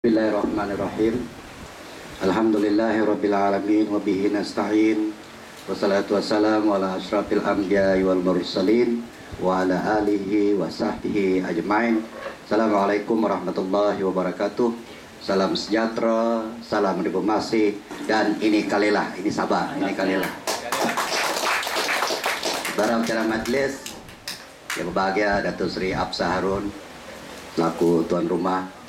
Bismillahirrahmanirrahim. Alhamdulillahirabbil alamin wa bihi nasta'in. Wassalatu wassalamu ala asyrafil anbiya'i wal mursalin wa ala alihi wa sahbihi ajmain. Assalamualaikum warahmatullahi wabarakatuh. Salam sejahtera, salam diplomasi, dan ini kalilah, ini sabar, ini kalilah. Para acara majlis yang berbahagia Datuk Seri Absah Harun selaku tuan rumah.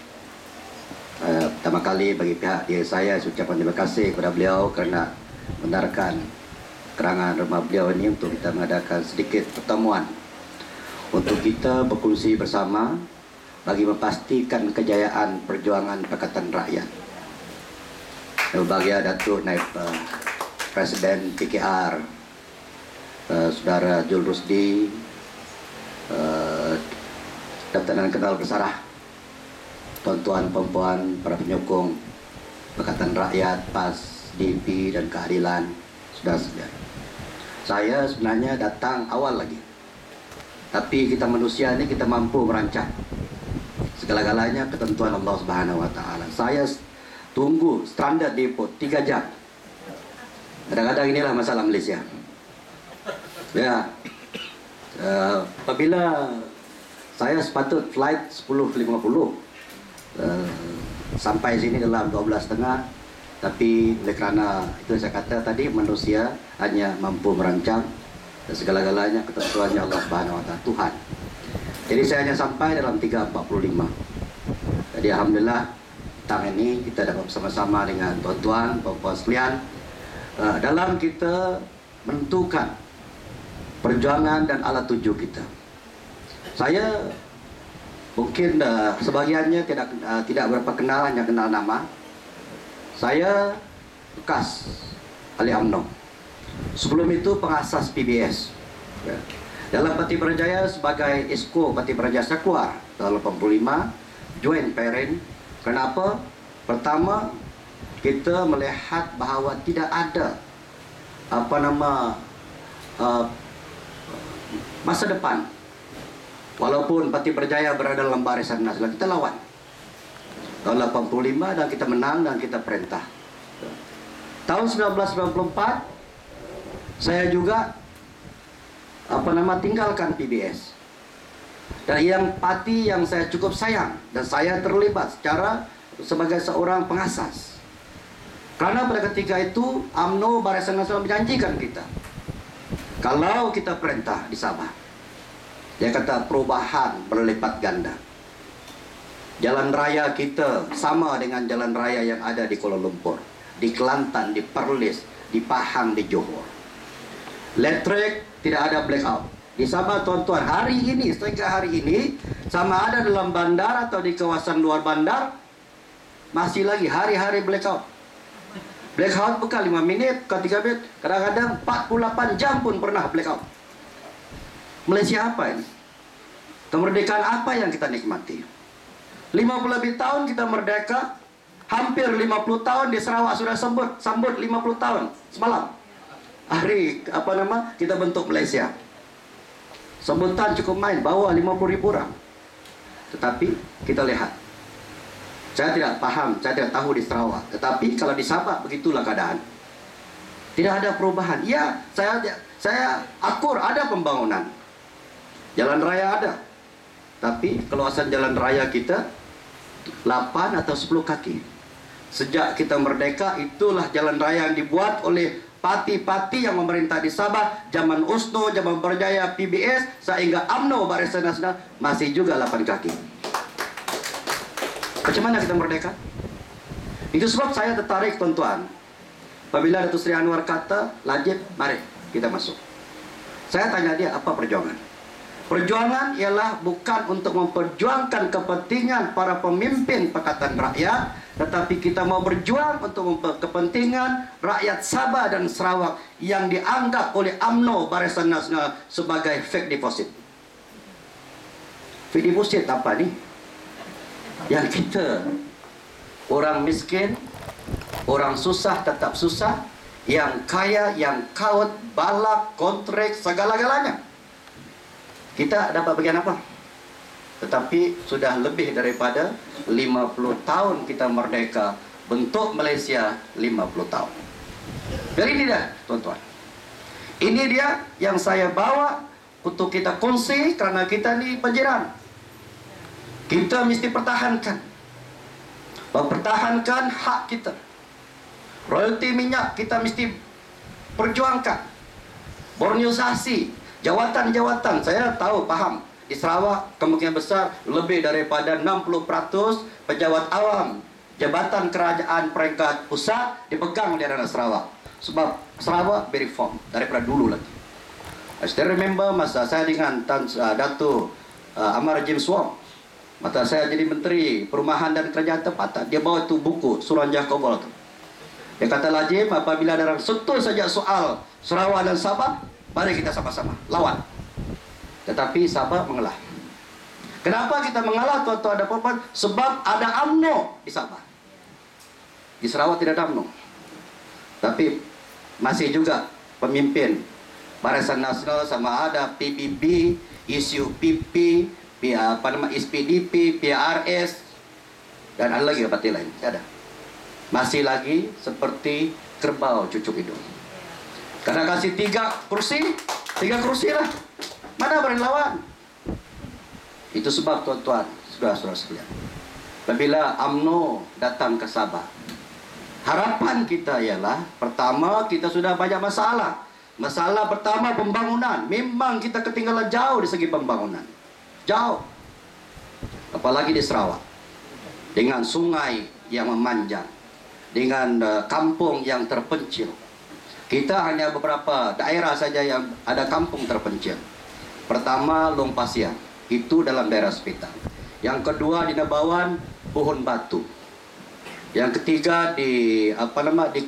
Pertama kali bagi pihak diri saya ucapkan terima kasih kepada beliau kerana membenarkan kerangan rumah beliau ini untuk kita mengadakan sedikit pertemuan untuk kita berkongsi bersama bagi memastikan kejayaan perjuangan Pakatan Rakyat. Yang berbahagia Datuk Naib Presiden PKR Saudara Jul Rusdi, Datuk dan Kenal Bersarah, tuan-tuan, perempuan, para penyokong Pakatan Rakyat, PAS, DP dan Keadilan, saudara-saudara. Saya sebenarnya datang awal lagi, tapi kita manusia ini kita mampu merancang segala-galanya ketentuan Allah Subhanahu Wa Taala. Saya tunggu standar depot 3 jam. Kadang-kadang inilah masalah Malaysia. Ya, apabila saya sepatut flight 10.50. Sampai sini dalam 12.30, tapi oleh kerana itu saya kata tadi manusia hanya mampu merancang dan segala-galanya ketentuannya Allah Subhanahu Wa Taala, Tuhan. Jadi saya hanya sampai dalam 3.45. Jadi alhamdulillah petang ini kita dapat bersama-sama dengan tuan-tuan, puan-puan sekalian dalam kita menentukan perjuangan dan alat tuju kita. Saya mungkin sebagiannya tidak berapa kenal, hanya kenal nama. Saya bekas ahli UMNO. Sebelum itu pengasas PBS. Ya. Dalam Parti Berjaya sebagai Esko Parti Berjaya Sakwa tahun 85, join parent. Kenapa? Pertama, kita melihat bahawa tidak ada masa depan. Walaupun Parti Berjaya berada dalam barisan nasional, kita lawan tahun 85 dan kita menang dan kita perintah. Tahun 1994 saya juga tinggalkan PBS. Dan yang parti yang saya cukup sayang dan saya terlibat sebagai seorang pengasas. Karena pada ketika itu UMNO Barisan Nasional menjanjikan kita, kalau kita perintah di Sabah, dia kata perubahan berlipat ganda. Jalan raya kita sama dengan jalan raya yang ada di Kuala Lumpur, di Kelantan, di Perlis, di Pahang, di Johor. Elektrik tidak ada blackout. Di Sabah tuan-tuan, hari ini, sehingga hari ini, sama ada dalam bandar atau di kawasan luar bandar, masih lagi hari-hari blackout. Blackout bukan 5 minit, bukan 3 menit, kadang-kadang 48 jam pun pernah blackout. Malaysia apa ini? Kemerdekaan apa yang kita nikmati? 50 lebih tahun kita merdeka, hampir 50 tahun di Sarawak sudah sambut 50 tahun semalam. Hari kita bentuk Malaysia. Sambutan cukup main, bawa 50,000 orang. Tetapi kita lihat, saya tidak paham, saya tidak tahu di Sarawak, tetapi kalau di Sabah begitulah keadaan. Tidak ada perubahan. Ya, saya akur ada pembangunan. Jalan raya ada. Tapi keluasan jalan raya kita 8 atau 10 kaki. Sejak kita merdeka, itulah jalan raya yang dibuat oleh parti-parti yang memerintah di Sabah, zaman USNO, zaman Berjaya, PBS, sehingga UMNO Barisan Nasional masih juga 8 kaki. Bagaimana kita merdeka? Itu sebab saya tertarik tuan-tuan. Apabila Datuk Seri Anwar kata, Lajib, mari kita masuk. Saya tanya dia, apa perjuangan? Perjuangan ialah bukan untuk memperjuangkan kepentingan para pemimpin Pakatan Rakyat, tetapi kita mau berjuang untuk kepentingan rakyat Sabah dan Sarawak yang dianggap oleh UMNO Barisan Nasional sebagai fake deposit. Fake deposit apa nih? Yang kita, orang miskin, orang susah tetap susah, yang kaya, yang kaut, balak, kontrak, segala-galanya. Kita dapat bagian apa? tetapi sudah lebih daripada 50 tahun kita merdeka. Bentuk Malaysia 50 tahun. Jadi ini dia, tuan-tuan. Ini dia yang saya bawa untuk kita kongsi, kerana kita ni penjiran. Kita mesti pertahankan. Mempertahankan hak kita. Royalti minyak kita mesti perjuangkan. Borneoisasi, jawatan-jawatan, saya tahu, faham. Di Sarawak kemungkinan besar lebih daripada 60% pejabat awam jabatan kerajaan peringkat pusat dipegang oleh anak Sarawak. Sebab Sarawak very reform daripada dulu lagi. I still remember masa saya dengan Datuk Amar James Wong, masa saya jadi Menteri Perumahan dan Kerajaan Tempatan, dia bawa tu buku Suruhanjah Kobol tu. Dia kata, Lajim, apabila ada orang sentuh saja soal Sarawak dan Sabah, mari kita sama-sama lawan. Tetapi Sabah mengalah. Kenapa kita mengalah, tuan-tuan dan puan-puan? Sebab ada UMNO di Sabah. Di Sarawak tidak ada UMNO. Tapi masih juga pemimpin Barisan Nasional, sama ada PBB, SUPP, SPDP, PRS, dan ada lagi parti lain. Ada. Masih lagi seperti kerbau cucuk hidung. Karena kasih 3 kursi lah. Mana berani lawan? Itu sebab, tuan-tuan, saudara-saudara sekalian, apabila UMNO datang ke Sabah, harapan kita ialah, pertama, kita sudah banyak masalah. Masalah pertama, pembangunan. Memang kita ketinggalan jauh di segi pembangunan. Jauh. Apalagi di Sarawak. Dengan sungai yang memanjang. Dengan kampung yang terpencil. Kita hanya beberapa daerah saja yang ada kampung terpencil. Pertama, Long Pasir. Itu dalam daerah Sepitang. Yang kedua, di Nabawan, Pohon Batu. Yang ketiga di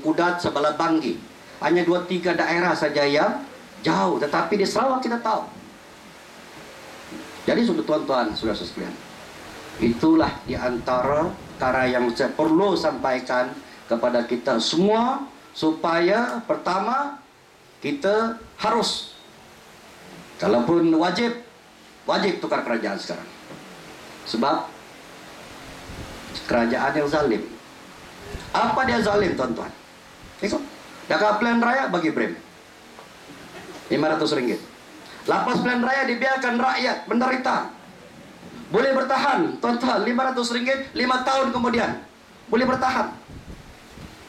Kudat sebelah Banggi. Hanya 2-3 daerah saja yang jauh, tetapi di Sarawak kita tahu. Jadi tuan-tuan, saudara sekalian, itulah di antara perkara yang saya perlu sampaikan kepada kita semua, supaya pertama kita harus, kalaupun wajib tukar kerajaan sekarang. Sebab kerajaan yang zalim. Apa dia zalim, tuan-tuan? Tengok. Jaga pilihan raya bagi BRIM RM500. Lapas pilihan raya dibiarkan rakyat menderita. Boleh bertahan, tuan-tuan, RM500 5 tahun kemudian. Boleh bertahan.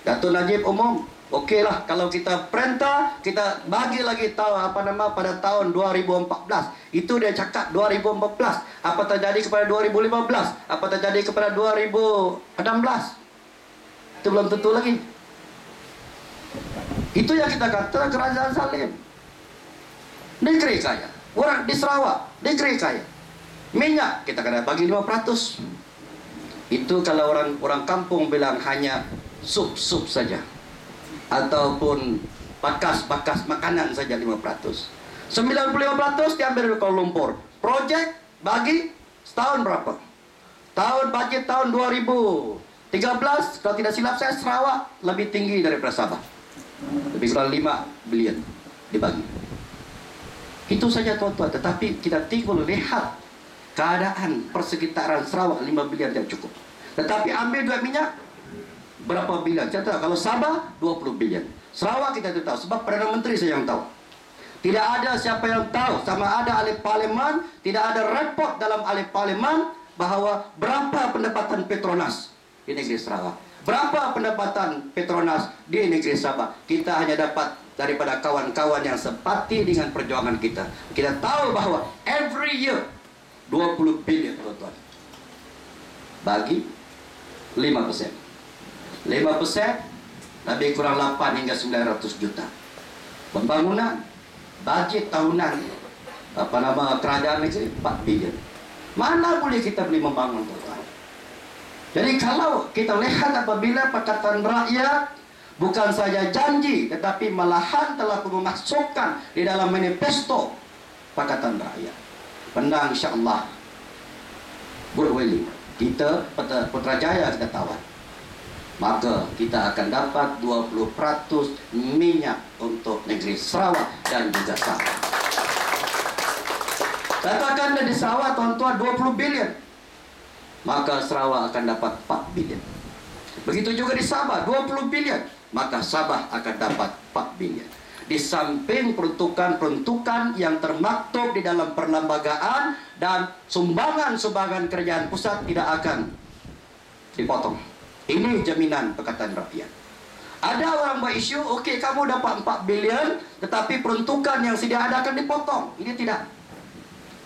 Datuk Najib umum, okeylah kalau kita perintah, kita bagi lagi pada tahun 2014. Itu dia cakap 2014. Apa terjadi kepada 2015? Apa terjadi kepada 2016? Itu belum tentu lagi. Itu yang kita kata kerajaan zalim. Negeri kaya. Orang di Sarawak, negeri kaya. Minyak kita kena bagi 5%. Itu kalau orang kampung bilang hanya sup-sup saja. Ataupun bakas-bakas makanan saja 5%. 95% diambil dari Kuala Lumpur. Projek bagi setahun berapa? Budget tahun 2013, kalau tidak silap saya, Sarawak lebih tinggi daripada Sabah. Lebih kurang 5 bilion dibagi. Itu saja, tuan-tuan. Tetapi kita tinggal lihat keadaan persekitaran Sarawak, 5 bilion tidak cukup. Tetapi ambil duit minyak, berapa bilion? Saya tahu, kalau Sabah 20 bilion. Sarawak kita tidak tahu, sebab Perdana Menteri saja yang tahu. Tidak ada siapa yang tahu, sama ada ahli parlimen, tidak ada report dalam ahli parlimen bahawa berapa pendapatan Petronas di negeri Sarawak, berapa pendapatan Petronas di negeri Sabah. Kita hanya dapat daripada kawan-kawan yang sepati dengan perjuangan kita. Kita tahu bahawa every year 20 bilion, tuan-tuan, bagi 5%. 5% lebih kurang 8 hingga 900 juta. Pembangunan, budget tahunan kerajaan negeri 4 bilion. Mana boleh kita boleh membangun, tuan-tuan? Jadi kalau kita lihat apabila Pakatan Rakyat bukan saja janji, tetapi malahan telah memasukkan di dalam manifesto Pakatan Rakyat. Pendang insya-Allah good willing, kita Putrajaya kita tawar, maka kita akan dapat 20% minyak untuk negeri Sarawak dan juga Sabah. Katakanlah di Sarawak tuan-tuan 20 bilion, maka Sarawak akan dapat 4 bilion. Begitu juga di Sabah 20 bilion, maka Sabah akan dapat 4 bilion. Di samping peruntukan-peruntukan yang termaktub di dalam perlembagaan dan sumbangan-sumbangan kerajaan pusat tidak akan dipotong. Ini jaminan Pakatan Rakyat. Ada orang buat isu, okey kamu dapat 4 bilion, tetapi peruntukan yang sedia ada akan dipotong. Ini tidak.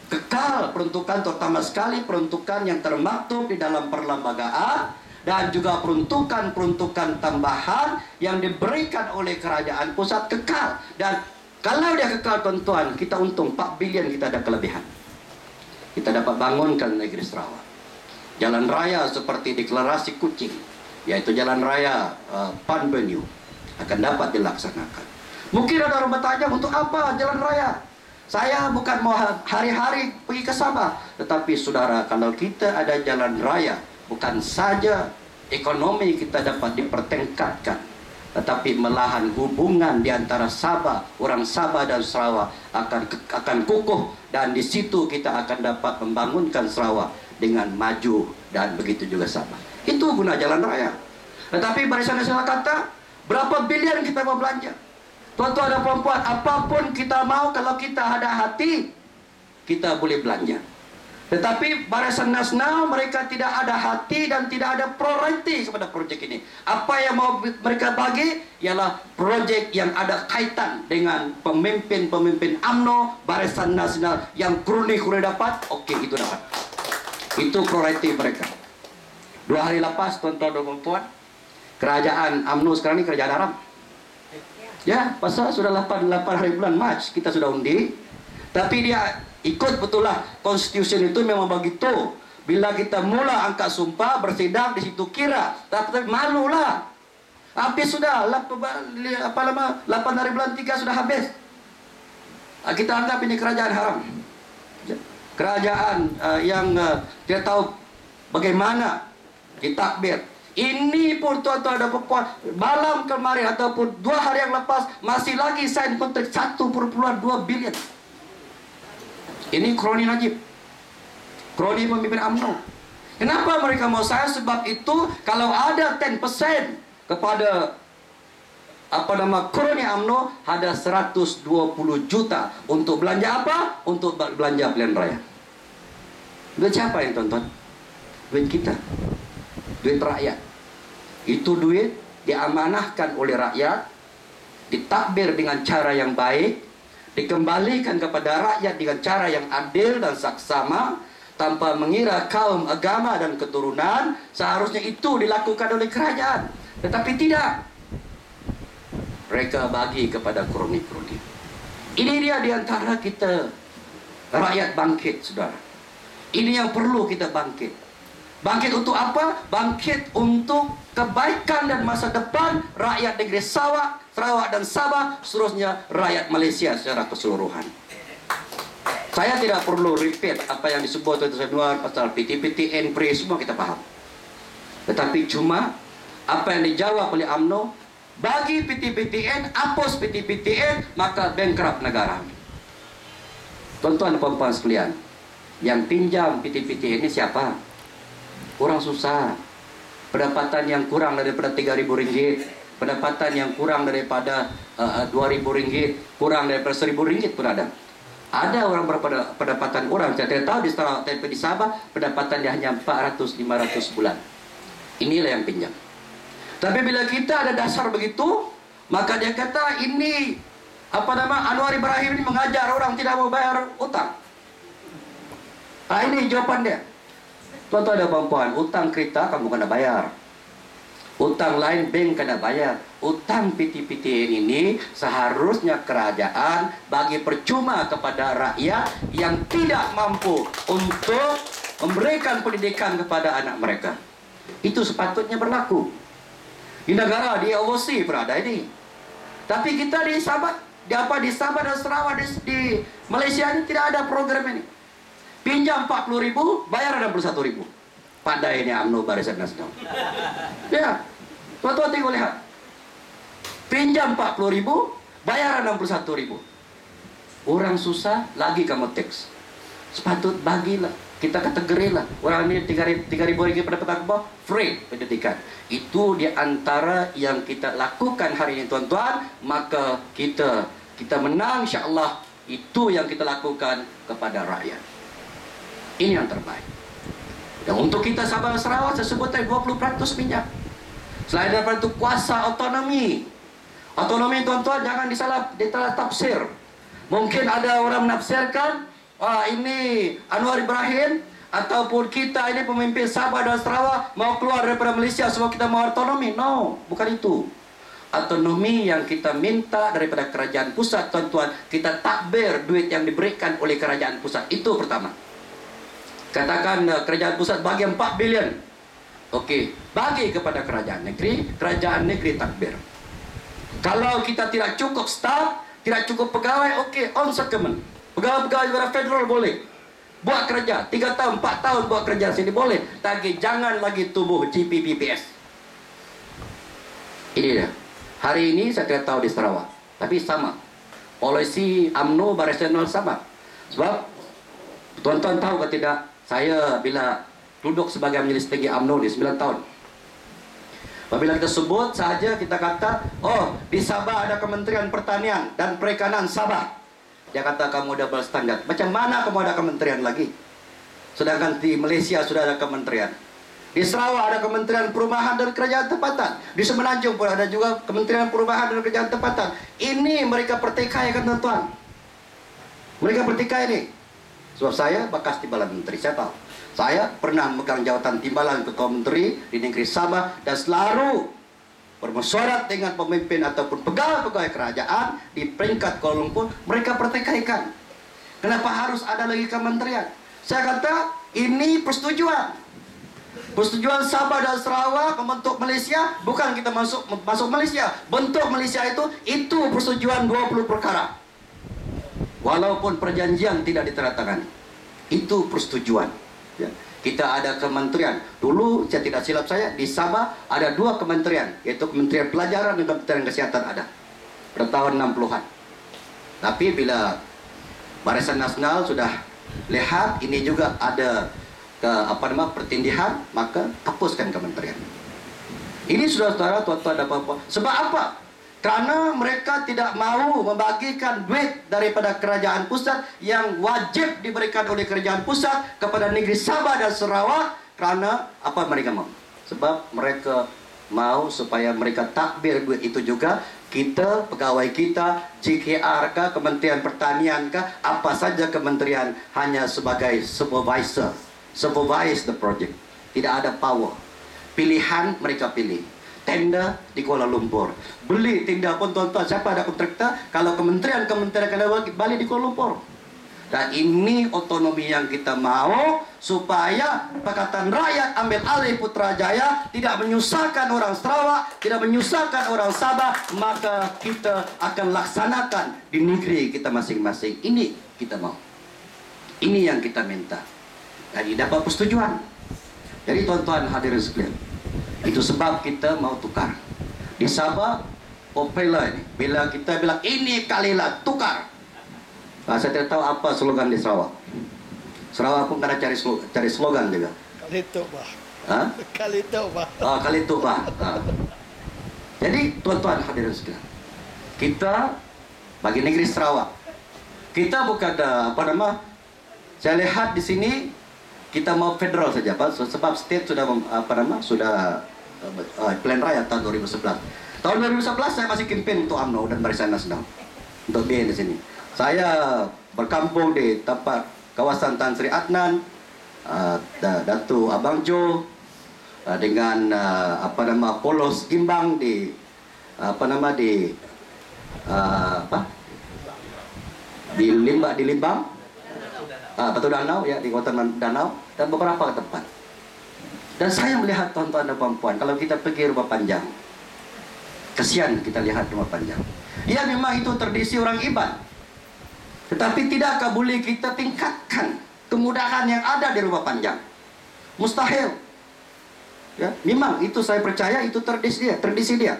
Kekal peruntukan, terutama sekali peruntukan yang termaktub di dalam perlembagaan dan juga peruntukan-peruntukan tambahan yang diberikan oleh kerajaan pusat kekal. Dan kalau dia kekal tuan-tuan, kita untung 4 bilion kita ada kelebihan. Kita dapat bangunkan negeri Sarawak. Jalan raya seperti deklarasi Kuching, yaitu jalan raya Pan Benue, akan dapat dilaksanakan. Mungkin ada orang bertanya, untuk apa jalan raya? Saya bukan mau hari-hari pergi ke Sabah. Tetapi saudara, kalau kita ada jalan raya, bukan saja ekonomi kita dapat dipertingkatkan, tetapi malahan hubungan di antara Sabah, orang Sabah dan Sarawak akan kukuh, dan di situ kita akan dapat membangunkan Sarawak dengan maju, dan begitu juga Sabah. Itu guna jalan raya. Tetapi Barisan Nasional kata, berapa bilion kita mau belanja? Tuan-tuan dan puan-puan, apapun kita mau, kalau kita ada hati, kita boleh belanja. Tetapi Barisan Nasional mereka tidak ada hati dan tidak ada prioriti kepada projek ini. Apa yang mau mereka bagi ialah projek yang ada kaitan dengan pemimpin-pemimpin UMNO, Barisan Nasional yang kroni-kroni dapat, okey itu dapat. Itu prioriti mereka. 2 hari lepas tuan-tuan dan puan-puan, kerajaan UMNO sekarang ini kerajaan Arab. Ya, pasal sudah 8 hari bulan Mac kita sudah undi. Tapi dia ikut betul lah konstitusi itu memang begitu. Bila kita mula angkat sumpah bersidang di situ kira, tapi malulah. Habis sudah 8 hari bulan 3 sudah habis. Kita anggap ini kerajaan haram. Kerajaan yang tidak tahu bagaimana ditakbir. Ini pun tuan-tuan dan puan, malam kemarin ataupun 2 hari yang lepas masih lagi sign kontrak 1,2 bilion. Ini kroni Najib, kroni pemimpin UMNO. Kenapa mereka mau saya? Sebab itu kalau ada 10% kepada kroni UMNO, ada 120 juta untuk belanja apa? Untuk belanja pilihan raya. Duit siapa yang tonton? Duit kita, duit rakyat. Itu duit diamanahkan oleh rakyat, ditakbir dengan cara yang baik, dikembalikan kepada rakyat dengan cara yang adil dan saksama, tanpa mengira kaum, agama dan keturunan. Seharusnya itu dilakukan oleh kerajaan, tetapi tidak. Mereka bagi kepada kroni-kroni. Ini dia diantara kita rakyat bangkit, saudara. Ini yang perlu kita bangkit. Bangkit untuk apa? Bangkit untuk kebaikan dan masa depan rakyat negeri Sarawak dan Sabah, seterusnya rakyat Malaysia secara keseluruhan. Saya tidak perlu repeat apa yang disebut oleh Tuan Anwar pasal PTPTN, PRI, semua kita paham. Tetapi cuma apa yang dijawab oleh UMNO, bagi PTPTN, hapus PTPTN, maka bankrupt negara. Tuan-tuan dan puan-puan sekalian, yang pinjam PTPTN ini siapa? Orang susah, pendapatan yang kurang daripada RM3.000, pendapatan yang kurang daripada RM2.000, kurang daripada RM1.000 pun ada. Ada orang pendapatan orang, saya tidak tahu di Sabah pendapatan dia hanya 400-500 bulan. Inilah yang pinjam. Tapi bila kita ada dasar begitu, maka dia kata ini Anwar Ibrahim ini mengajar orang tidak mau bayar utang. Ini jawaban dia. Tuan-tuan dan puan-puan, utang kereta kamu kena bayar, utang lain bank kena bayar. Utang PTPTN ini seharusnya kerajaan bagi percuma kepada rakyat yang tidak mampu untuk memberikan pendidikan kepada anak mereka. Itu sepatutnya berlaku. Di negara, di OOC pun ada ini. Tapi kita di Sabah, di Sabah dan Sarawak, di Malaysia ini tidak ada program ini. Pinjam 40.000, bayar 61.000. Pandai ini UMNO Barisan Nasional. Ya, tuan-tuan tengok lihat. Pinjam 40.000, bayar 61.000. Orang susah lagi kamu teks. Sepatut bagilah, kita kategorilah orang ini 3.000 ringgit pada petang bawah, free pendidikan. Itu di antara yang kita lakukan hari ini tuan-tuan. Maka kita menang insya-Allah. Itu yang kita lakukan kepada rakyat. Ini yang terbaik. Dan untuk kita Sabah dan Sarawak, saya sebut tadi 20% minyak. Selain daripada itu kuasa otonomi. Otonomi tuan-tuan jangan disalah tafsir. Mungkin ada orang menafsirkan, ini Anwar Ibrahim ataupun kita ini pemimpin Sabah dan Sarawak mau keluar daripada Malaysia sebab kita mau otonomi. No, bukan itu. Otonomi yang kita minta daripada kerajaan pusat tuan-tuan, kita takbir duit yang diberikan oleh kerajaan pusat. Itu pertama. Katakan kerajaan pusat bagi 4 bilion. Okey, bagi kepada kerajaan negeri takbir. Kalau kita tidak cukup staf, tidak cukup pegawai, okey, on secondment. Pegawai-pegawai daripada federal boleh buat kerja 3 tahun, 4 tahun buat kerja sini boleh. Tapi jangan lagi tubuh GPPPS. Ini dia. Hari ini saya tidak tahu di Sarawak, tapi sama. Polisi UMNO Barisan Nasional sama. Sebab tuan-tuan tahu ke tidak, saya bila duduk sebagai majelis tinggi UMNO di 9 tahun. Apabila kita sebut saja, kita kata, oh di Sabah ada Kementerian Pertanian dan Perikanan Sabah. Dia kata kamu double standard. Macam mana kamu ada kementerian lagi? Sedangkan di Malaysia sudah ada kementerian. Di Sarawak ada Kementerian Perumahan dan Kerajaan Tempatan. Di Semenanjung pun ada juga Kementerian Perumahan dan Kerajaan Tempatan. Ini mereka pertikai kan tuan-tuan. Mereka pertikai ini. Sebab saya bekas timbalan menteri, saya tahu. Saya pernah memegang jawatan timbalan ketua menteri di negeri Sabah dan selalu bermesyuarat dengan pemimpin ataupun pegawai-pegawai kerajaan di peringkat Kuala Lumpur. Mereka pertikaikan. Kenapa harus ada lagi kementerian? Saya kata ini persetujuan. Persetujuan Sabah dan Sarawak membentuk Malaysia, bukan kita masuk Malaysia. Bentuk Malaysia itu persetujuan 20 perkara. Walaupun perjanjian tidak ditandatangani. Itu persetujuan. Ya. Kita ada kementerian. Dulu saya tidak silap saya di Sabah ada 2 kementerian, yaitu Kementerian Pelajaran dan Kementerian Kesihatan ada pada tahun 60-an. Tapi bila Barisan Nasional sudah lihat ini juga ada pertindihan, maka hapuskan kementerian. Ini sudah saudara tuan-tuan dan puan-puan. Sebab apa? Karena mereka tidak mau membagikan duit daripada kerajaan pusat yang wajib diberikan oleh kerajaan pusat kepada negeri Sabah dan Sarawak. Kerana apa mereka mau? Sebab mereka mau supaya mereka takbir duit itu juga. Kita, pegawai kita, JKR kah, Kementerian Pertanian kah, apa saja kementerian hanya sebagai supervisor, supervise the project. Tidak ada power. Pilihan mereka pilih. Tenda di Kuala Lumpur. Beli tenda pun tuan-tuan, siapa ada kontraktor? Kalau kementerian-kementerian kena balik di Kuala Lumpur. Dan ini otonomi yang kita mau, supaya Pakatan Rakyat ambil alih Putrajaya, tidak menyusahkan orang Sarawak, tidak menyusahkan orang Sabah, maka kita akan laksanakan di negeri kita masing-masing. Ini kita mau. Ini yang kita minta. Jadi dapat persetujuan. Jadi tuan-tuan hadirin sekalian, itu sebab kita mau tukar. Di Sabah, popular ini. Bila kita bilang ini kalilah tukar. Saya tidak tahu apa slogan di Sarawak. Sarawak pun kena cari slogan juga. Kali itu, Pak. Hah? Kali itu, Pak. Kali itu, Pak. Jadi tuan-tuan hadirin sekalian, kita bagi negeri Sarawak, kita bukan saya lihat di sini kita mau federal saja, Pak. Sebab state sudah sudah plan raya tahun 2011. Tahun 2011 saya masih campaign untuk UMNO dan Barisan Nasional untuk BN di sini. Saya berkampung di tempat kawasan Tan Sri Adnan, Datuk Abang Jo, dengan Polos Gimbang di di Limbang, Batu Danau ya, di Kota Danau dan beberapa tempat. Dan saya melihat tuan-tuan dan puan-puan, kalau kita pergi Rumah Panjang, kesian kita lihat Rumah Panjang. Ya memang itu tradisi orang Iban. Tetapi tidakkah boleh kita tingkatkan kemudahan yang ada di Rumah Panjang? Mustahil. Ya, memang itu saya percaya itu tradisi dia.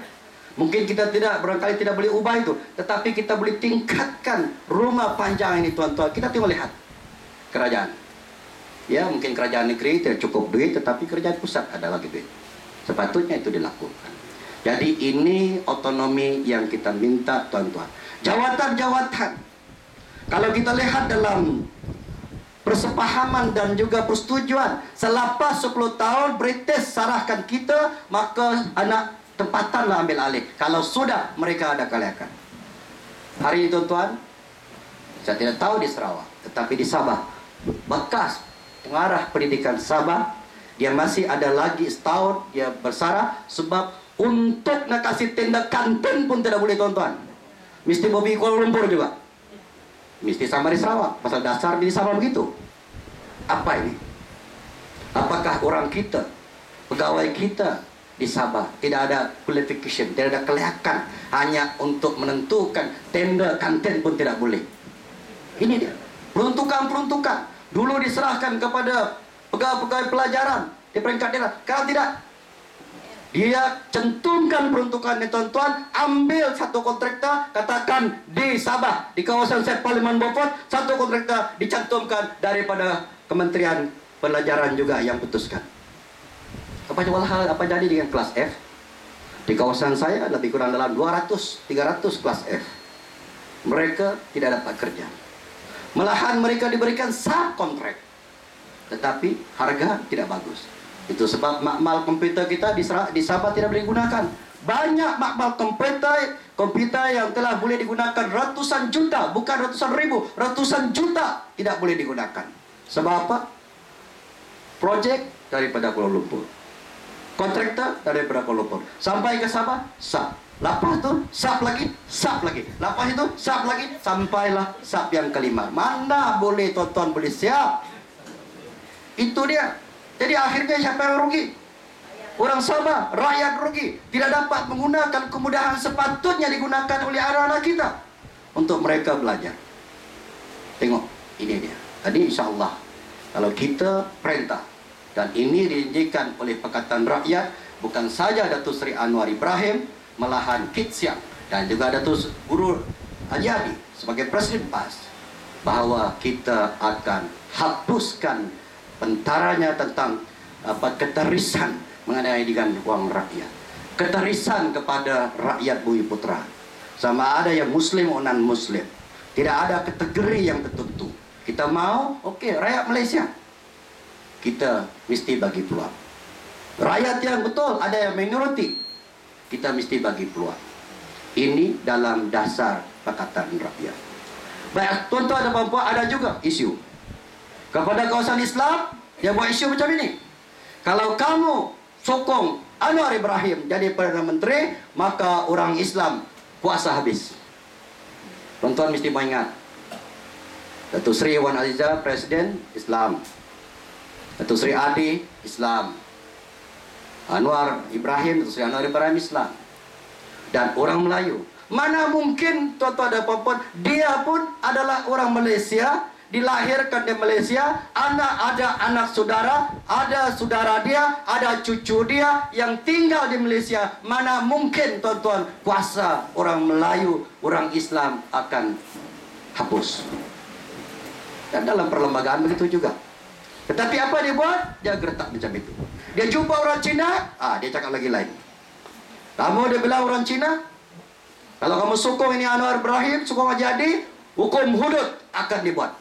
Mungkin kita barangkali tidak boleh ubah itu, tetapi kita boleh tingkatkan Rumah Panjang ini tuan-tuan. Kita tengok lihat. kerajaan. Ya, mungkin kerajaan negeri tidak cukup duit, tetapi kerajaan pusat ada lagi duit. Sepatutnya itu dilakukan. Jadi ini otonomi yang kita minta, tuan-tuan. Jawatan-jawatan, kalau kita lihat dalam persepahaman dan juga persetujuan, selepas 10 tahun British sarahkan kita, maka anak tempatanlah ambil alih. Kalau sudah mereka ada kelayakan. Hari ini, tuan-tuan, saya tidak tahu di Sarawak, tetapi di Sabah, bekas pengarah pendidikan Sabah, dia masih ada lagi setahun dia bersarah, sebab untuk nak kasih tenda kantin pun tidak boleh, tuan-tuan. Mesti Bobby Kuala Lumpur juga. Mesti sama di Sarawak. Pasal dasar di Sabah begitu. Apa ini? Apakah orang kita, pegawai kita di Sabah tidak ada qualification, tidak ada kelayakan, hanya untuk menentukan tenda kantin pun tidak boleh? Ini dia. Peruntukan-peruntukan. Dulu diserahkan kepada pegawai-pegawai pelajaran di peringkat daerah. Kalau tidak, dia cantumkan peruntukannya, tuan-tuan. Ambil satu kontraktor, katakan di Sabah, di kawasan Set Parlimen Beaufort, satu kontraktor dicantumkan daripada Kementerian Pelajaran juga yang putuskan. Apa jadi dengan kelas F? Di kawasan saya lebih kurang dalam 200-300 kelas F. Mereka tidak dapat kerja. Malahan mereka diberikan subkontrak, tetapi harga tidak bagus. Itu sebab makmal komputer kita di Sabah tidak boleh digunakan. Banyak makmal komputer yang telah boleh digunakan ratusan juta, bukan ratusan ribu, ratusan juta tidak boleh digunakan. Sebab apa? Projek daripada Kuala Lumpur, kontraktor daripada Kuala Lumpur, sampai ke Sabah, sub. Lepas itu sub lagi, lepas itu sub lagi, sampailah sub yang kelima. Mana boleh, tuan-tuan, boleh siap? Itu dia. Jadi akhirnya siapa yang rugi? Orang Sabah, rakyat rugi. Tidak dapat menggunakan kemudahan sepatutnya digunakan oleh anak-anak kita untuk mereka belajar. Tengok, ini dia. Tadi insya Allah, kalau kita perintah, dan ini dijanjikan oleh Pakatan Rakyat, bukan saja Datuk Seri Anwar Ibrahim, malahan Kit Siang, dan juga Datuk Guru Haji Adi sebagai Presiden PAS, bahwa kita akan hapuskan pentaranya tentang keterisan mengenai dengan wang rakyat, keterisan kepada rakyat Bumi Putra, sama ada yang Muslim atau non Muslim, tidak ada kategori yang tertentu. Kita mau, okey, rakyat Malaysia, kita mesti bagi peluang. Rakyat yang betul, ada yang minoriti, kita mesti bagi peluang. Ini dalam dasar Pakatan Rakyat. Baik, tuan-tuan dan puan-puan, ada juga isu kepada kawasan Islam yang buat isu macam ini. Kalau kamu sokong Anwar Ibrahim jadi Perdana Menteri, maka orang Islam puasa habis. Tuan-tuan mesti mengingat, Datuk Seri Wan Azizah Presiden Islam, Datuk Seri Adi Islam, Anwar Ibrahim, Datuk Seri Anwar Ibrahim Islam, dan orang Melayu. Mana mungkin, tuan-tuan dan puan-puan, dia pun adalah orang Malaysia, dilahirkan di Malaysia, ada anak saudara, ada saudara dia, ada cucu dia yang tinggal di Malaysia. Mana mungkin, tuan-tuan, kuasa orang Melayu, orang Islam akan hapus. Dan dalam perlembagaan begitu juga. Tetapi apa dia buat? Dia gertak macam itu. Dia jumpa orang Cina, dia cakap lagi lain. Kamu dia bilang orang Cina, kalau kamu sokong ini Anwar Ibrahim, sokong Haji Adi, hukum hudud akan dibuat.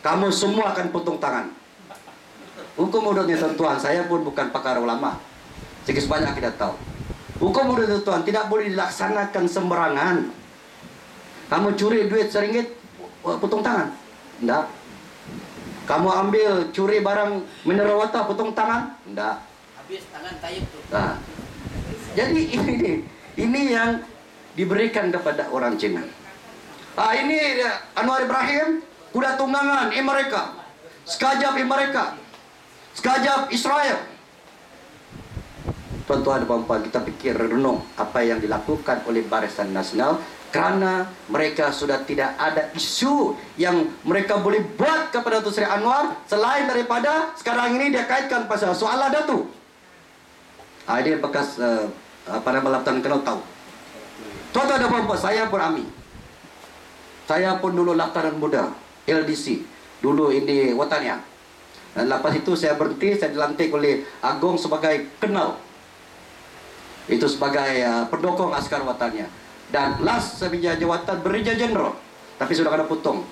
Kamu semua akan potong tangan. Hukum hududnya, tuan-tuan, saya pun bukan pakar ulama, sedikit banyak kita tahu. Hukum hudud, tuan-tuan, tidak boleh dilaksanakan sembarangan. Kamu curi duit RM1, potong tangan. Tidak. Kamu ambil curi barang mineral water, potong tangan? Tidak. Habis tangan tayub tu. Nah, jadi ini yang diberikan kepada orang Cina. Ini Anwar Ibrahim, kuda tunggangan mereka, sekajap mereka, sekajap Israel. Tuan-tuan dan puan-puan, kita pikir renung apa yang dilakukan oleh Barisan Nasional, kerana mereka sudah tidak ada isu yang mereka boleh buat kepada Datuk Seri Anwar selain daripada sekarang ini dia kaitkan pasal soalan Datu. Dia bekas Lapisan Kenal tahu. Tuan-tuan dan puan-puan, saya pun AMI. Saya pun dulu Laksana Muda LDC. Dulu ini Watania. Dan lepas itu saya berhenti, saya dilantik oleh Agong sebagai Kenal. Itu sebagai pendukung askar Watania. Dan last saya punya jawatan Brigadier General. Tapi sudah kena potong.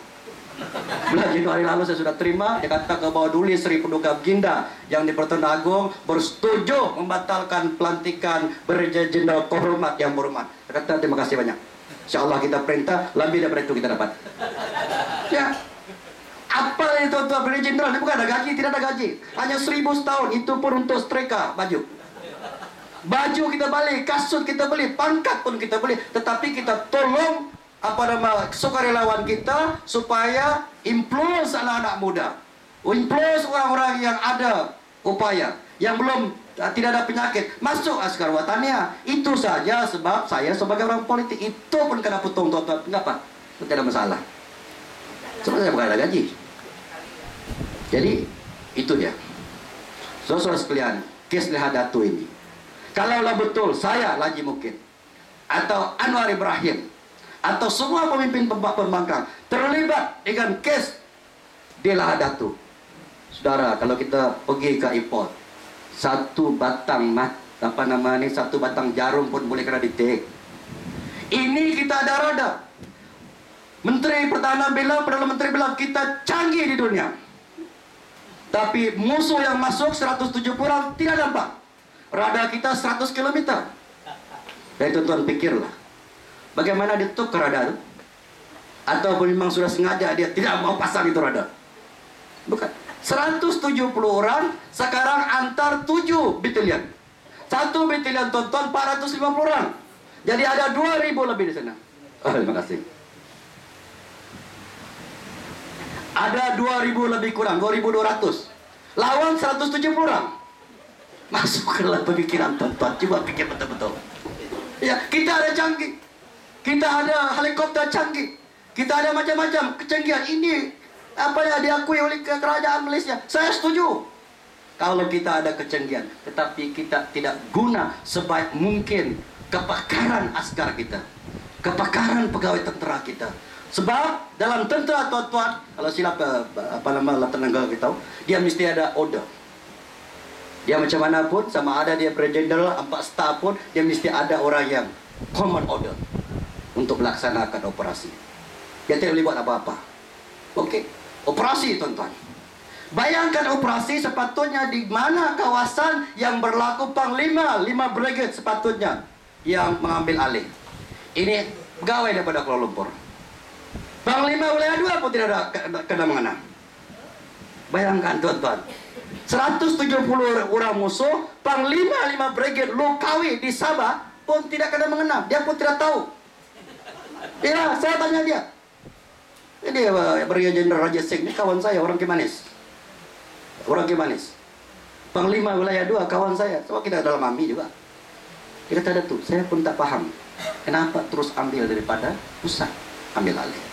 Bulan Januari lalu saya sudah terima. Dia kata ke bawah duli Sri Paduka Baginda yang di Pertuan Agong bersetuju membatalkan pelantikan Brigadier General Kehormat yang berhormat. Dia kata terima kasih banyak. InsyaAllah kita perintah, lebih daripada itu kita dapat. Ya. Apa itu tuan Brigadier General? Ini bukan ada gaji, tidak ada gaji. Hanya 1.000 setahun, itu pun untuk streka baju. Baju kita beli, kasut kita beli, pangkat pun kita beli. Tetapi kita tolong sukarelawan kita supaya influence anak-anak muda, influence orang-orang yang ada upaya, yang belum tidak ada penyakit masuk askar Watania. Itu saja sebab saya sebagai orang politik itu pun kena potong tuan-tuan. Kenapa? Tidak ada masalah. Sebab saya bukan ada gaji. Jadi itu dia. Saudara sekalian, kes Lihadatu ini, kalaulah betul saya Laji Mukin atau Anwar Ibrahim atau semua pemimpin pembangkang terlibat dengan kes di Lihadatu, saudara, kalau kita pergi ke airport, satu batang satu batang jarum pun boleh kena ditik. Ini kita ada rada. Menteri Pertahanan bilang, Perdana Menteri bilang kita canggih di dunia. Tapi musuh yang masuk 170 orang tidak nampak. Radar kita 100 km. Jadi tuan-tuan pikirlah, bagaimana ditukar radar itu? Atau memang sudah sengaja dia tidak mau pasang itu radar? Bukan. 170 orang sekarang antar 7 batalion. Satu batalion tuan-tuan 450 orang. Jadi ada 2.000 lebih di sana. Terima kasih. Ada 2.000 lebih kurang, 2.200. Lawan 170 orang. Masuklah pemikiran tuan-tuan. Coba pikir betul-betul. Ya, kita ada canggih. Kita ada helikopter canggih. Kita ada macam-macam kecanggihan. Ini apa yang diakui oleh kerajaan Malaysia. Saya setuju. Kalau kita ada kecanggihan, tetapi kita tidak guna sebaik mungkin kepakaran askar kita, kepakaran pegawai tentera kita. Sebab dalam tentera tuan-tuan, kalau silap Lieutenant kita tahu, dia mesti ada order. Dia macam mana pun, sama ada dia General, 4 star pun, dia mesti ada orang yang command order untuk melaksanakan operasi. Dia tidak boleh buat apa-apa. Okey, operasi tuan-tuan. Bayangkan operasi sepatutnya di mana kawasan yang berlaku Panglima 5 brigade sepatutnya yang mengambil alih. Ini pegawai daripada Kuala Lumpur. Panglima wilayah 2 pun tidak ada kena mengena. Bayangkan tuan-tuan, 170 orang musuh, Panglima 5 brigade Lokawi di Sabah pun tidak kena mengena. Dia pun tidak tahu. Ya, saya tanya dia. Ini Brigadier General Raja Singh, ini kawan saya, orang Kimanis. Orang Kimanis. Panglima wilayah 2 kawan saya. Sebab kita dalam AMI juga. Dia kata ada tuh, saya pun tak paham kenapa terus ambil daripada pusat, ambil alih.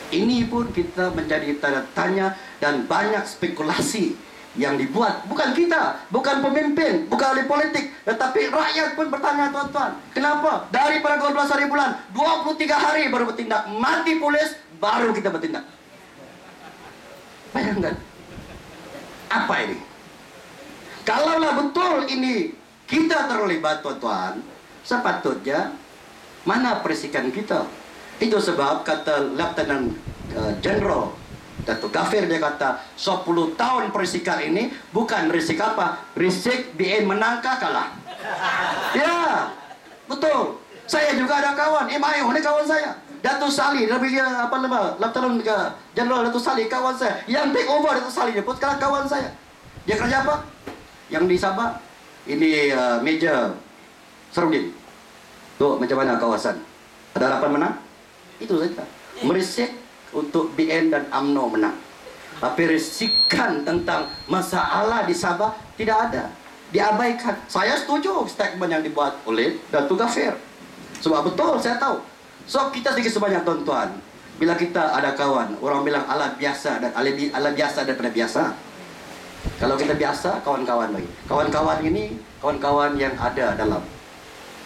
Ini pun kita menjadi tanda tanya dan banyak spekulasi yang dibuat. Bukan kita, bukan pemimpin, bukan ahli politik, tetapi rakyat pun bertanya tuan-tuan. Kenapa? Daripada 12 hari bulan, 23 hari baru bertindak. Mati polis, baru kita bertindak. Bayangkan. Apa ini? Kalaulah betul ini kita terlibat tuan-tuan, sepatutnya mana persikan kita? Itu sebab kata Lieutenant General Dato' Gafir, dia kata 10 tahun persikan ini bukan risik apa? Risik BN menangkah kalah. Ya, betul. Saya juga ada kawan, Imayo, ini kawan saya. Dato' Sali, Lieutenant General Dato' Sali, kawan saya. Yang take over Dato' Sali dia pun sekarang kawan saya. Dia kerja apa? Yang di Sabah, ini Major Sarudin. Tuh, macam mana kawasan? Ada harapan menang? Itu saja. Merisik untuk BN dan UMNO menang. Tapi risikan tentang masalah di Sabah tidak ada. Diabaikan. Saya setuju statement yang dibuat oleh Dato' Gafir. Sebab betul, saya tahu. So, kita sedikit sebanyak tuan-tuan. Bila kita ada kawan, orang bilang alat biasa dan alat biasa daripada biasa. Kalau kita biasa, kawan-kawan lagi. Kawan-kawan ini, kawan-kawan yang ada dalam,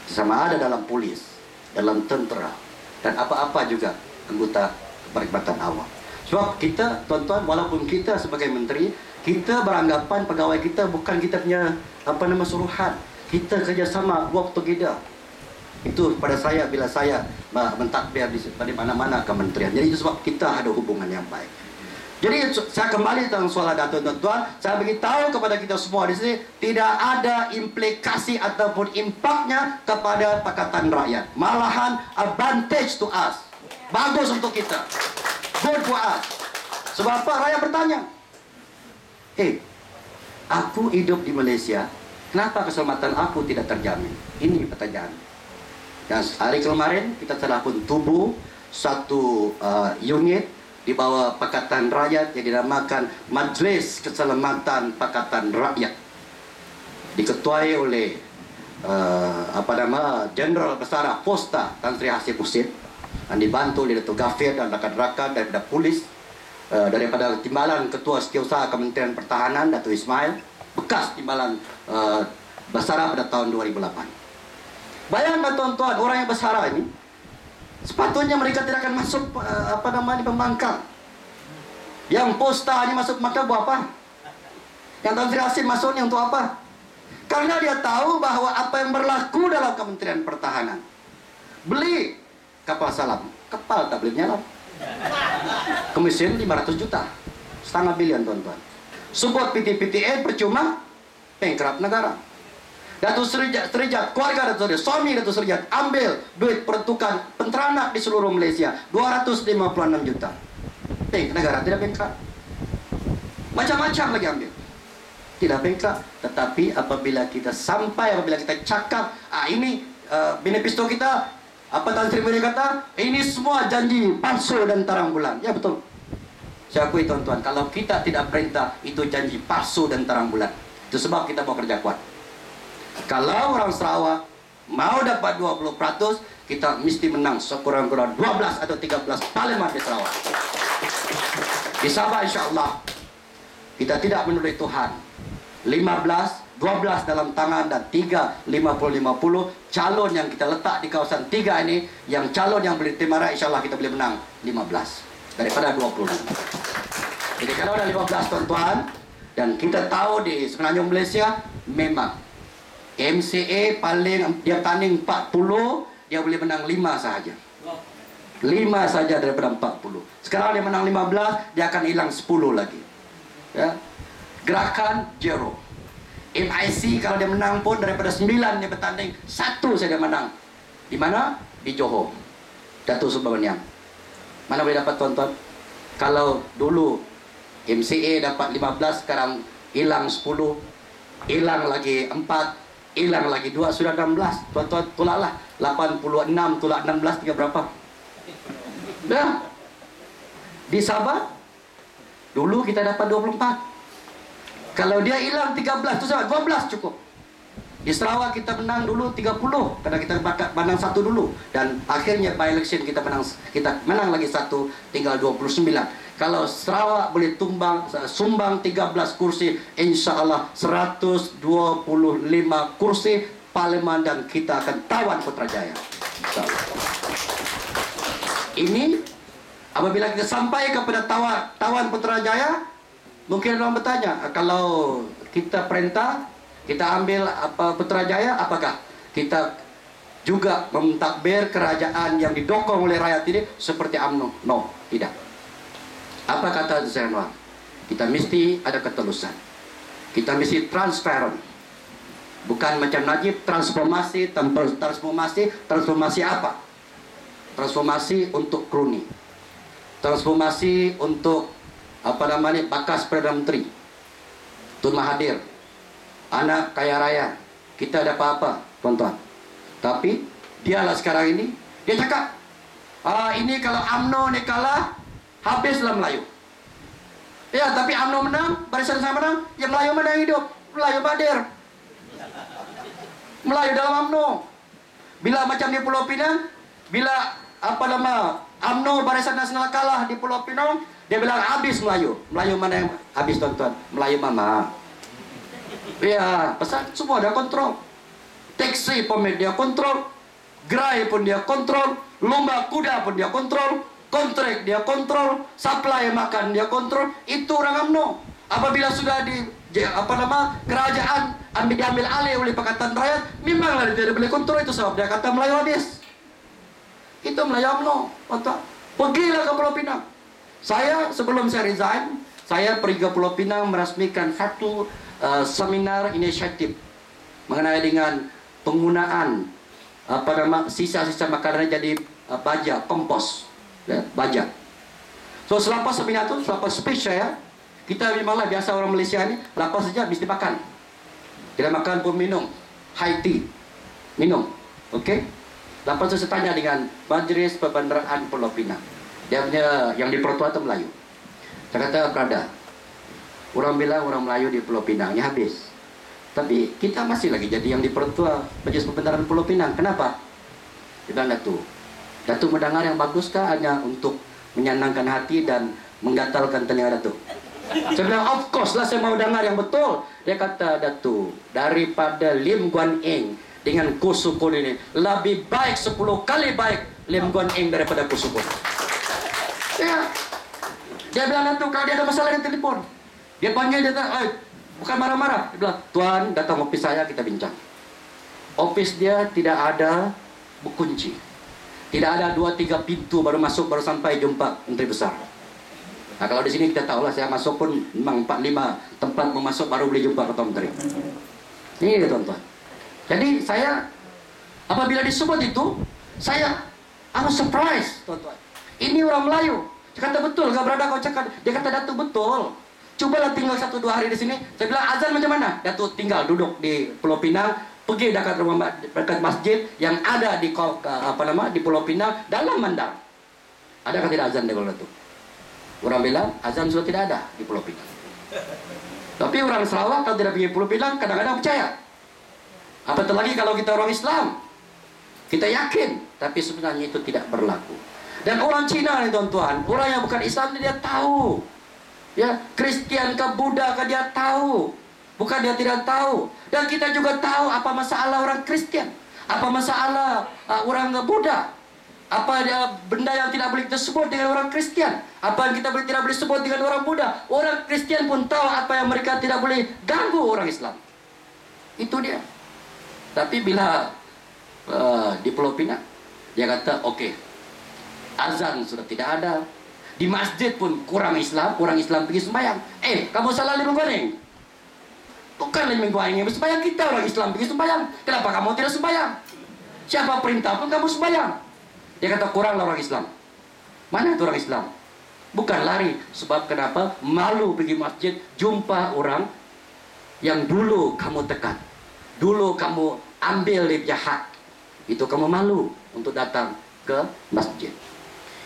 sama ada dalam polis, dalam tentera, dan apa-apa juga anggota perkhidmatan awam. Sebab kita, tuan-tuan, walaupun kita sebagai menteri, kita beranggapan pegawai kita bukan kita punya suruhan. Kita kerjasama, work together. Itu pada saya bila saya mentadbir di mana-mana kementerian. Jadi itu sebab kita ada hubungan yang baik. Jadi saya kembali tentang soal data, tuan-tuan. Saya beritahu kepada kita semua di sini, tidak ada implikasi ataupun impaknya kepada Pakatan Rakyat. Malahan advantage to us. Bagus untuk kita. Good for us. Sebab apa? Rakyat bertanya, aku hidup di Malaysia, kenapa keselamatan aku tidak terjamin? Ini pertanyaan. Dan hari kemarin kita telah pun tubuh satu unit di bawah Pakatan Rakyat yang dinamakan Majlis Keselamatan Pakatan Rakyat, diketuai oleh Jeneral Besar Posta Tan Sri Hasif Husin, dan dibantu oleh Datuk Gafir dan rakan-rakan daripada polis, daripada Timbalan Ketua Setiausaha Kementerian Pertahanan Datuk Ismail, bekas Timbalan Basara pada tahun 2008. Bayangkan tuan-tuan, orang yang Basara ini sepatutnya mereka tidak akan masuk di pembangkang. Yang Posta ini masuk maka buat apa? Yang Tan Sri Hasif masuknya untuk apa? Karena dia tahu bahwa apa yang berlaku dalam Kementerian Pertahanan. Beli kapal selam, kapal tak boleh menyelam. Komision 500 juta, setengah bilion tuan-tuan. Support PT-PTN percuma, bankrupt negara. Datuk Serijat, keluarga Datuk Serijat, suami Datuk Serijat ambil duit pertukaran penteranak di seluruh Malaysia 256 juta. Negara tidak bankrupt. Macam-macam lagi ambil. Tidak bankrupt. Tetapi apabila kita cakap, ini benefisto kita, Tan Sri Muhyiddin kata, ini semua janji palsu dan terang bulan. Ya betul. Saya akui tuan-tuan, kalau kita tidak perintah, itu janji palsu dan terang bulan. Itu sebab kita mau kerja kuat. Kalau orang Sarawak mau dapat 20%, kita mesti menang sekurang-kurang 12 atau 13 parlimen di Sarawak. Di Sabah insya-Allah kita tidak menolak Tuhan. 15, 12 dalam tangan dan 3, 50-50 calon yang kita letak di kawasan 3 ini, yang calon yang boleh diterima insya-Allah kita boleh menang 15 daripada 20. Jadi kalau ada 15 tuan-tuan, dan kita tahu di semenanjung Malaysia memang MCA paling dia tanding 40, dia boleh menang 5 sahaja. 5 saja daripada 40. Sekarang dia menang 15, dia akan hilang 10 lagi. Ya. Gerakan zero. MIC kalau dia menang pun daripada 9 dia bertanding, 1 saja menang. Di mana? Di Johor. Datuk Subramaniam. Mana boleh dapat tuan-tuan? Kalau dulu MCA dapat 15, sekarang hilang 10, hilang lagi 4, hilang lagi 2, sudah 16. Tuan-tuan tolaklah 86 tolak 16 tinggal berapa? Dah. Di Sabah dulu kita dapat 24. Kalau dia hilang 13 tu sama 12 cukup. Di Sarawak kita menang dulu 30 karena kita menang 1 dulu, dan akhirnya by election kita menang lagi 1, tinggal 29. Kalau Sarawak boleh sumbang 13 kursi, insya-Allah 125 kursi parlimen dan kita akan tawan Putrajaya. Ini apabila kita sampai kepada tawan Putrajaya, mungkin orang bertanya, kalau kita perintah, kita ambil Putrajaya, apakah kita juga mentadbir kerajaan yang didokong oleh rakyat ini seperti UMNO? No, tidak. Apa kata Zain Anwar? Kita mesti ada ketulusan. Kita mesti transparent. Bukan macam Najib, transformasi apa? Transformasi untuk kroni. Transformasi untuk bakas Perdana Menteri, Tun Mahathir, anak kaya raya. Kita ada apa-apa, tuan-tuan. Tapi dialah sekarang ini, dia cakap, ini kalau UMNO ni kalah, habislah Melayu. Ya, tapi UMNO menang, barisan saya menang, yang Melayu mana yang hidup? Melayu Badir. Melayu dalam UMNO. Bila macam di Pulau Pinang, bila UMNO Barisan Nasional kalah di Pulau Pinang, dia bilang habis Melayu. Melayu mana yang habis, tuan-tuan? Melayu mama. Ya, pesan semua dia kontrol. Taksi pun dia kontrol, gerai pun dia kontrol, lomba kuda pun dia kontrol, kontrak, dia kontrol, supply makan, dia kontrol, itu orang UMNO. Apabila sudah kerajaan diambil alih oleh Pakatan Rakyat, memanglah dia tidak boleh kontrol, itu sebab dia kata Melayu habis. Itu Melayu UMNO. Pergilah ke Pulau Pinang. Saya sebelum saya resign, saya pergi ke Pulau Pinang meresmikan satu seminar inisiatif mengenai dengan penggunaan sisa-sisa makanan jadi baja, kompos, ya, baja. So selepas seminar itu, selepas speech saya, kita memanglah biasa orang Malaysia ini, lepas saja mesti makan. Kita makan pun minum, high tea, minum, oke? Lepas itu saya tanya dengan Majlis Perbendaraan Pulau Pinang. Dia punya yang di Pertua itu Melayu. Saya kata, Prada, orang bilang orang Melayu di Pulau Pinang ini habis. Tapi kita masih lagi jadi yang di Pertua Majlis Perbendaraan Pulau Pinang. Kenapa? Dia bilang, Datuk mendengar yang bagus kah hanya untuk menyenangkan hati dan menggatalkan telinga Datuk? Saya bilang, of course lah saya mau dengar yang betul. Dia kata, Datuk, daripada Lim Guan Eng dengan Kusukun ini, lebih baik 10 kali baik Lim Guan Eng daripada Kusukun. Ya. Dia bilang, Datuk, kalau dia ada masalah di telepon, dia panggil, dia kata, bukan marah-marah. Dia bilang, Tuan, datang ofis saya, kita bincang. Ofis dia tidak ada kunci. Tidak ada 2-3 pintu baru masuk, baru sampai jumpa Menteri Besar. Nah, kalau di sini kita tahu lah, saya masuk pun memang 4-5 tempat memasuk baru boleh jumpa Ketua Menteri. Ini dia, tuan-tuan. Jadi saya, apabila disebut itu, saya surprise, tuan-tuan. Ini orang Melayu. Saya kata, betul, gak berada kau cakap. Dia kata, Datuk, betul. Cobalah tinggal 1-2 hari di sini. Saya bilang, azan macam mana? Datuk tinggal duduk di Pulau Pinang, pergi dekat masjid yang ada di di Pulau Pinang dalam Mandar. Adakah tidak azan di Datuk? Orang bilang azan sudah tidak ada di Pulau Pinang. Tapi orang Sarawak kalau tidak pergi Pulau Pinang kadang-kadang percaya. Apatah lagi kalau kita orang Islam, kita yakin, tapi sebenarnya itu tidak berlaku. Dan orang Cina nih tuan-tuan, orang yang bukan Islam dia tahu. Ya, Kristian ke Buddha ke dia tahu. Bukan dia tidak tahu. Dan kita juga tahu apa masalah orang Kristian, apa masalah orang Buddha, apa benda yang tidak boleh kita sebut dengan orang Kristian, apa yang kita tidak boleh sebut dengan orang Buddha. Orang Kristian pun tahu apa yang mereka tidak boleh ganggu orang Islam. Itu dia. Tapi bila di Pulau Pinang, dia kata, oke, azan sudah tidak ada. Di masjid pun kurang Islam, orang Islam pergi sembahyang. Kamu salah Lim Guan Eng. Bukan Lim Guan Eng yang sembahyang, kita orang Islam pergi sembahyang. Kenapa kamu tidak sembahyang? Siapa perintah pun kamu sembahyang. Dia kata, kuranglah orang Islam. Mana itu orang Islam? Bukan lari. Sebab kenapa? Malu pergi masjid, jumpa orang yang dulu kamu tekan, dulu kamu ambil dia hak. Itu kamu malu untuk datang ke masjid.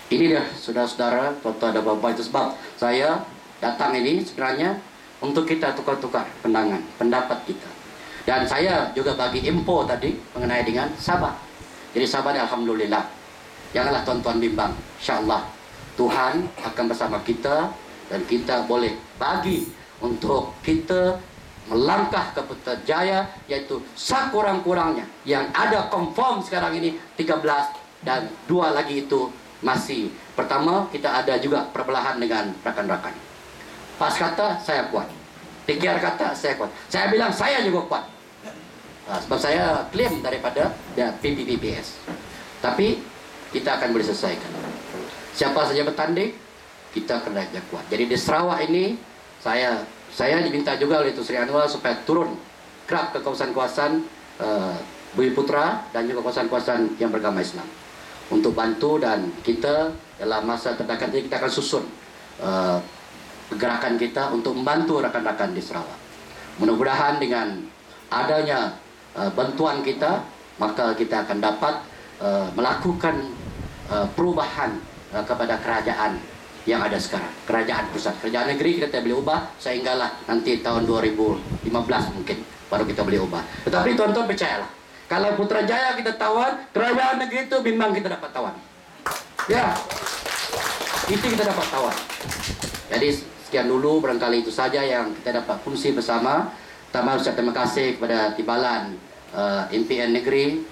Ini dia, saudara-saudara, tuan-tuan dan bapak, itu sebab saya datang ini sebenarnya untuk kita tukar-tukar pandangan, pendapat kita. Dan saya juga bagi info tadi mengenai dengan Sabah. Jadi Sabah ini alhamdulillah. Janganlah tuan-tuan bimbang. InsyaAllah Tuhan akan bersama kita dan kita boleh bagi untuk kita melangkah ke Putrajaya, yaitu sekurang-kurangnya yang ada confirm sekarang ini 13 dan 2 lagi itu masih. Pertama, kita ada juga perbelahan dengan rakan-rakan. Pas kata, saya kuat. TKR kata, saya kuat. Saya bilang, saya juga kuat. Sebab saya klaim daripada PPPPS. Tapi, kita akan boleh selesaikan. Siapa saja bertanding, kita kena aja kuat. Jadi di Sarawak ini, saya diminta juga oleh Sri Anwar supaya turun kerap ke kawasan-kawasan Bumi Putra dan juga kawasan-kawasan yang beragama Islam, untuk bantu, dan kita dalam masa terdekat ini kita akan susun gerakan kita untuk membantu rakan-rakan di Sarawak. Mudah-mudahan dengan adanya bantuan kita, maka kita akan dapat melakukan perubahan kepada kerajaan yang ada sekarang, kerajaan pusat. Kerajaan negeri kita boleh ubah sehinggalah nanti tahun 2015 mungkin baru kita boleh ubah. Tetapi tuan-tuan percayalah, kalau Putrajaya kita tawan, kerajaan negeri itu bimbang kita dapat tawan. Ya, itu kita dapat tawan. Jadi sekian dulu, barangkali itu saja yang kita dapat fungsi bersama. Pertama, terima kasih kepada Timbalan MPN Negeri,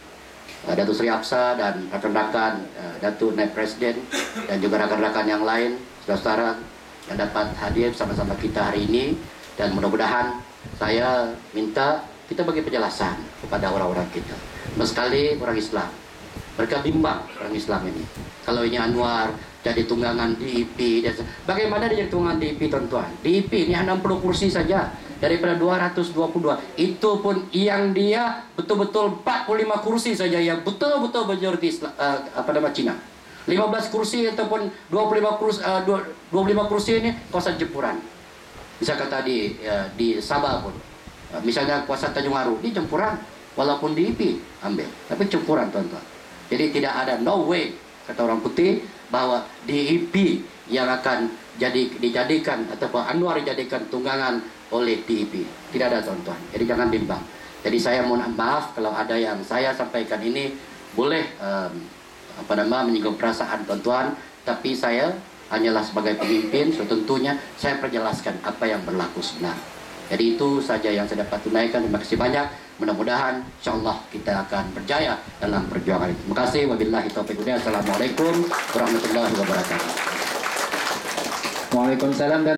Datuk Seri Apsa dan rekan-rekan Datuk Naib Presiden dan juga rekan-rekan yang lain, saudara-saudara yang dapat hadir bersama-sama kita hari ini. Dan mudah-mudahan saya minta kita bagi penjelasan kepada orang-orang kita. Sekali orang Islam, mereka bimbang orang Islam ini. Kalau ini Anwar jadi tunggangan DIP, bagaimana dia jadi tunggangan DIP, tuan-tuan? DIP ini 60 kursi saja daripada 222. Itu pun yang dia betul-betul 45 kursi saja yang betul-betul majoriti Cina. 15 kursi ataupun 25 kursi ini kawasan Jempuran. Bisa kata di Sabah pun. Misalnya kawasan Tanjung Aru, di Jempuran, walaupun DIP ambil, tapi Jempuran, tuan-tuan. Jadi tidak ada, no way, kata orang putih, bahwa DIP yang akan dijadikan ataupun Anwar dijadikan tunggangan oleh DIP. Tidak ada, tuan-tuan. Jadi jangan bimbang. Jadi saya mohon maaf kalau ada yang saya sampaikan ini boleh menyinggung perasaan tuan-tuan, tapi saya hanyalah sebagai pemimpin, so tentunya saya perjelaskan apa yang berlaku sebenar. Jadi itu saja yang saya dapat tunaikan. Terima kasih banyak. Mudah-mudahan insyaallah kita akan berjaya dalam perjuangan itu. Terima kasih. Wabillahi taufiq wal hidayah. Assalamualaikum warahmatullahi wabarakatuh. Waalaikumsalam.